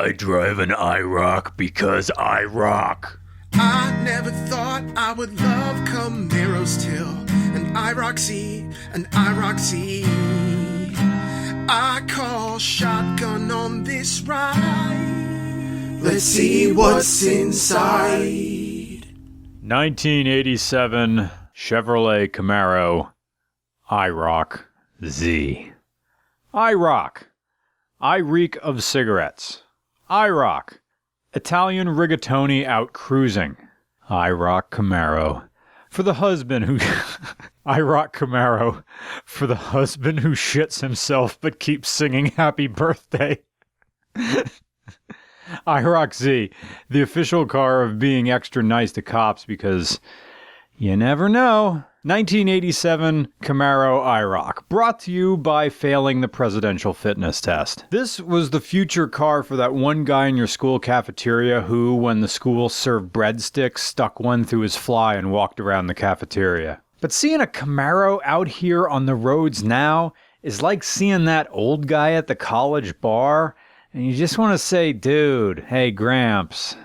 I drive an IROC because I rock. I never thought I would love Camaros till an IROC-Z, an IROC-Z. I call shotgun on this ride. Let's see what's inside. 1987 Chevrolet Camaro IROC-Z. IROC. I reek of cigarettes. IROC. Italian rigatoni out cruising. IROC Camaro. For the husband who... IROC Camaro. For the husband who shits himself but keeps singing happy birthday. IROC-Z. The official car of being extra nice to cops because you never know. 1987 Camaro IROC, brought to you by failing the presidential fitness test. This was the future car for that one guy in your school cafeteria who, when the school served breadsticks, stuck one through his fly and walked around the cafeteria. But seeing a Camaro out here on the roads now is like seeing that old guy at the college bar, and you just want to say, dude, hey Gramps,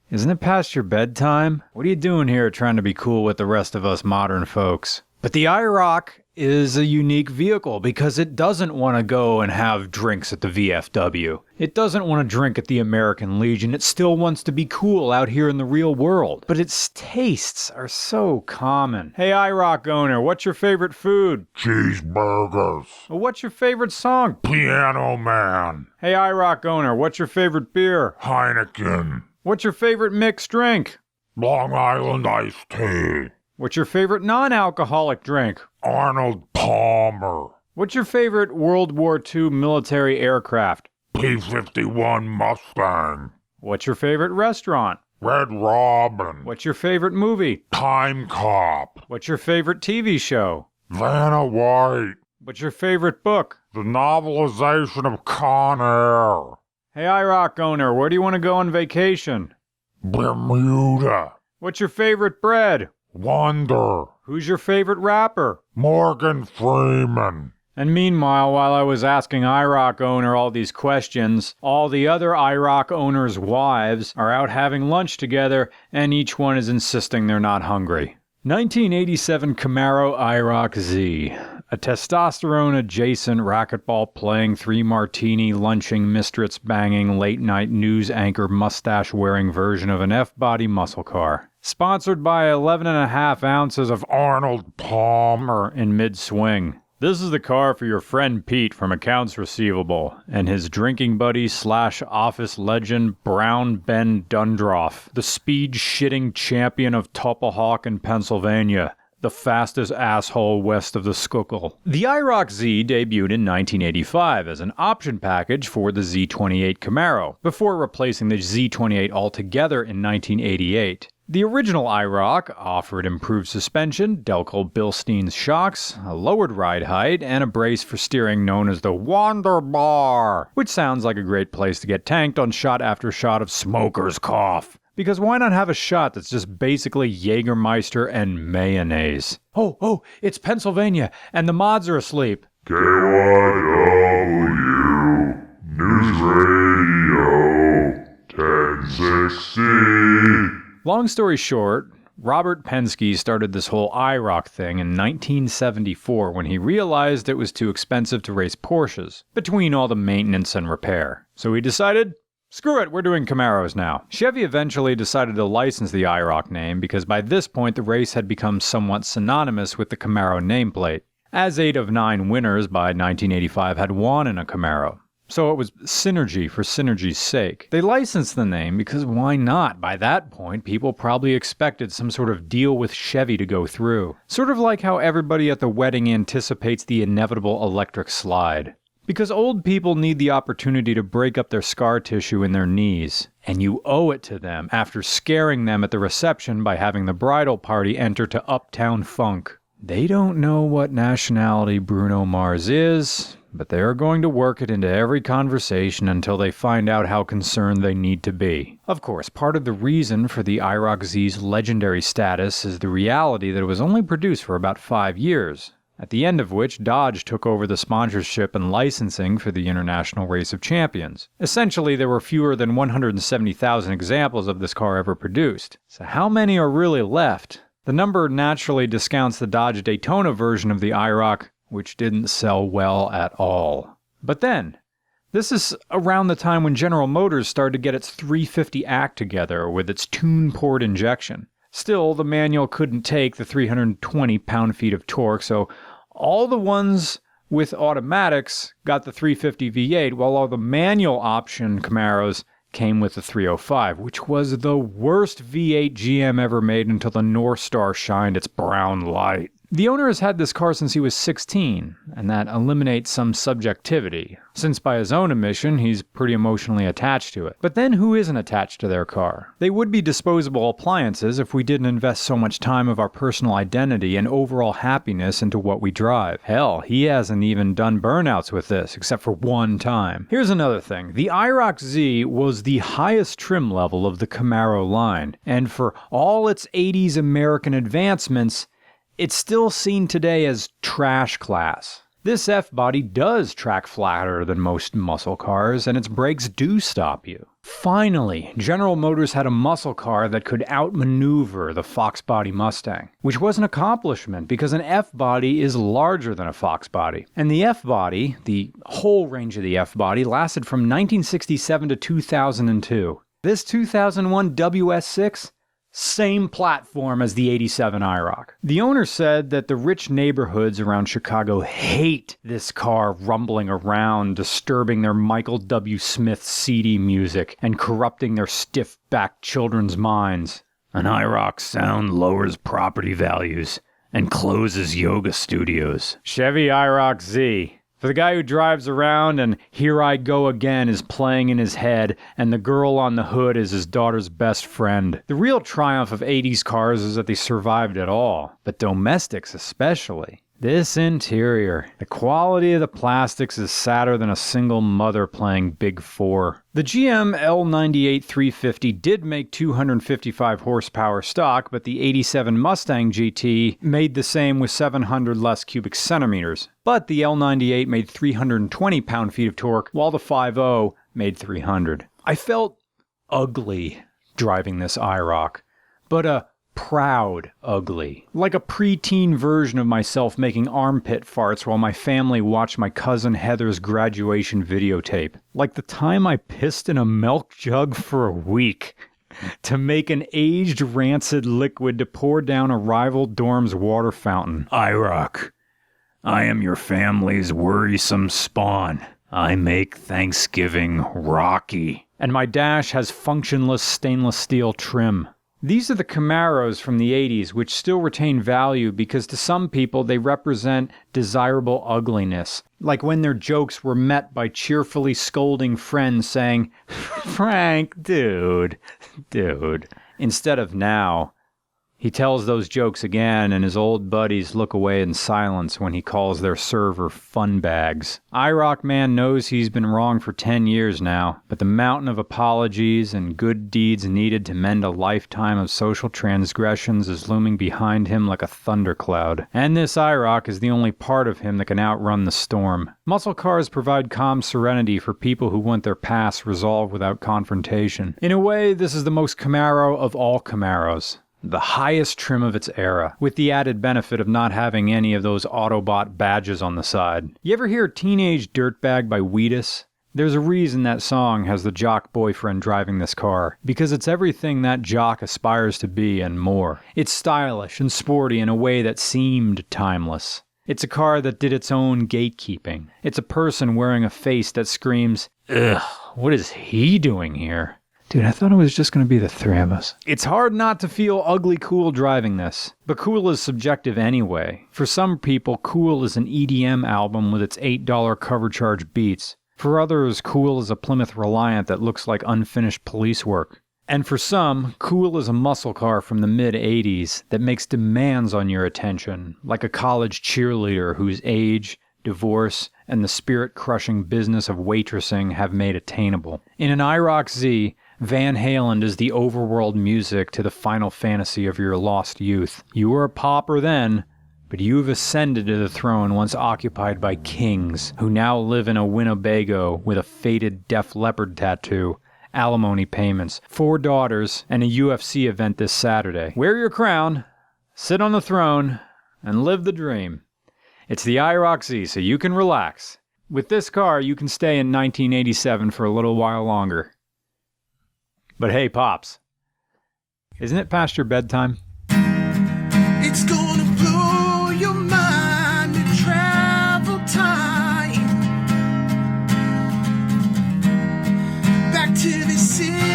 isn't it past your bedtime? What are you doing here trying to be cool with the rest of us modern folks? But the IROC is a unique vehicle because it doesn't want to go and have drinks at the VFW. It doesn't want to drink at the American Legion. It still wants to be cool out here in the real world. But its tastes are so common. Hey IROC owner, what's your favorite food? Cheeseburgers. What's your favorite song? Piano Man. Hey IROC owner, what's your favorite beer? Heineken. What's your favorite mixed drink? Long Island iced tea. What's your favorite non-alcoholic drink? Arnold Palmer. What's your favorite World War II military aircraft? P-51 Mustang. What's your favorite restaurant? Red Robin. What's your favorite movie? Time Cop. What's your favorite TV show? Vanna White. What's your favorite book? The novelization of Con Air. Hey IROC owner, where do you want to go on vacation? Bermuda. What's your favorite bread? Wonder. Who's your favorite rapper? Morgan Freeman. And meanwhile, while I was asking IROC owner all these questions, all the other IROC owners' wives are out having lunch together, and each one is insisting they're not hungry. 1987 Camaro IROC-Z. A testosterone-adjacent racquetball-playing, three-martini, lunching, mistress-banging, late-night news anchor mustache-wearing version of an F-body muscle car. Sponsored by 11.5 ounces of Arnold Palmer in mid-swing. This is the car for your friend Pete from Accounts Receivable and his drinking buddy / office legend Brown Ben Dundroff, the speed-shitting champion of Tuppahawk in Pennsylvania, the fastest asshole west of the Schuylkill. The IROC-Z debuted in 1985 as an option package for the Z28 Camaro, before replacing the Z28 altogether in 1988. The original IROC offered improved suspension, Delco Bilstein shocks, a lowered ride height, and a brace for steering known as the Wander Bar, which sounds like a great place to get tanked on shot after shot of smoker's cough. Because why not have a shot that's just basically Jägermeister and mayonnaise? Oh, it's Pennsylvania, and the mods are asleep. KYW News Radio 1060. Long story short, Robert Penske started this whole IROC thing in 1974 when he realized it was too expensive to race Porsches, between all the maintenance and repair. So he decided, screw it, we're doing Camaros now. Chevy eventually decided to license the IROC name because by this point the race had become somewhat synonymous with the Camaro nameplate, as 8 of 9 winners by 1985 had won in a Camaro. So it was synergy for synergy's sake. They licensed the name because why not? By that point, people probably expected some sort of deal with Chevy to go through. Sort of like how everybody at the wedding anticipates the inevitable electric slide. Because old people need the opportunity to break up their scar tissue in their knees. And you owe it to them after scaring them at the reception by having the bridal party enter to Uptown Funk. They don't know what nationality Bruno Mars is, but they are going to work it into every conversation until they find out how concerned they need to be. Of course, part of the reason for the IROC-Z's legendary status is the reality that it was only produced for about 5 years, at the end of which Dodge took over the sponsorship and licensing for the International Race of Champions. Essentially, there were fewer than 170,000 examples of this car ever produced. So how many are really left? The number naturally discounts the Dodge Daytona version of the IROC, which didn't sell well at all. But then, this is around the time when General Motors started to get its 350 act together with its tune-poured injection. Still, the manual couldn't take the 320 pound-feet of torque, so all the ones with automatics got the 350 V8, while all the manual option Camaros came with the 305, which was the worst V8 GM ever made until the North Star shined its brown light. The owner has had this car since he was 16, and that eliminates some subjectivity, since by his own admission, he's pretty emotionally attached to it. But then who isn't attached to their car? They would be disposable appliances if we didn't invest so much time of our personal identity and overall happiness into what we drive. Hell, he hasn't even done burnouts with this, except for one time. Here's another thing. The IROC-Z was the highest trim level of the Camaro line, and for all its 80s American advancements, it's still seen today as trash class. This F-body does track flatter than most muscle cars, and its brakes do stop you. Finally, General Motors had a muscle car that could outmaneuver the Fox body Mustang, which was an accomplishment because an F-body is larger than a Fox body. And the F-body, the whole range of the F-body, lasted from 1967 to 2002. This 2001 WS6, same platform as the 87 IROC. The owner said that the rich neighborhoods around Chicago hate this car rumbling around, disturbing their Michael W. Smith CD music and corrupting their stiff-backed children's minds. An IROC sound lowers property values and closes yoga studios. Chevy IROC-Z. For the guy who drives around and Here I Go Again is playing in his head and the girl on the hood is his daughter's best friend. The real triumph of 80s cars is that they survived at all, but domestics especially. This interior, the quality of the plastics is sadder than a single mother playing Big Four. The GM L98 350 did make 255 horsepower stock, but the 87 Mustang GT made the same with 700 less cubic centimeters. But the L98 made 320 pound-feet of torque, while the 5.0 made 300. I felt ugly driving this IROC, but a proud ugly. Like a preteen version of myself making armpit farts while my family watched my cousin Heather's graduation videotape. Like the time I pissed in a milk jug for a week to make an aged rancid liquid to pour down a rival dorm's water fountain. IROC, I am your family's worrisome spawn. I make Thanksgiving rocky. And my dash has functionless stainless steel trim. These are the Camaros from the 80s, which still retain value because to some people they represent desirable ugliness. Like when their jokes were met by cheerfully scolding friends saying, "Frank, dude. Instead of now. He tells those jokes again, and his old buddies look away in silence when he calls their server fun bags. IROC man knows he's been wrong for 10 years now, but the mountain of apologies and good deeds needed to mend a lifetime of social transgressions is looming behind him like a thundercloud. And this IROC is the only part of him that can outrun the storm. Muscle cars provide calm serenity for people who want their past resolved without confrontation. In a way, this is the most Camaro of all Camaros. The highest trim of its era, with the added benefit of not having any of those Autobot badges on the side. You ever hear Teenage Dirtbag by Wheatus? There's a reason that song has the jock boyfriend driving this car, because it's everything that jock aspires to be and more. It's stylish and sporty in a way that seemed timeless. It's a car that did its own gatekeeping. It's a person wearing a face that screams, "Ugh, what is he doing here?" Dude, I thought it was just going to be the three of us. It's hard not to feel ugly cool driving this. But cool is subjective anyway. For some people, cool is an EDM album with its $8 cover charge beats. For others, cool is a Plymouth Reliant that looks like unfinished police work. And for some, cool is a muscle car from the mid-'80s that makes demands on your attention, like a college cheerleader whose age, divorce, and the spirit-crushing business of waitressing have made attainable. In an IROC-Z, Van Halen is the overworld music to the final fantasy of your lost youth. You were a pauper then, But you've ascended to the throne once occupied by kings, who now live in a Winnebago with a faded Def Leppard tattoo, alimony payments, 4 daughters, and a UFC event this Saturday. Wear your crown, sit on the throne, and live the dream. It's the IROC-Z, so you can relax. With this car, you can stay in 1987 for a little while longer. But hey, Pops, isn't it past your bedtime? It's gonna blow your mind to travel time back to the city.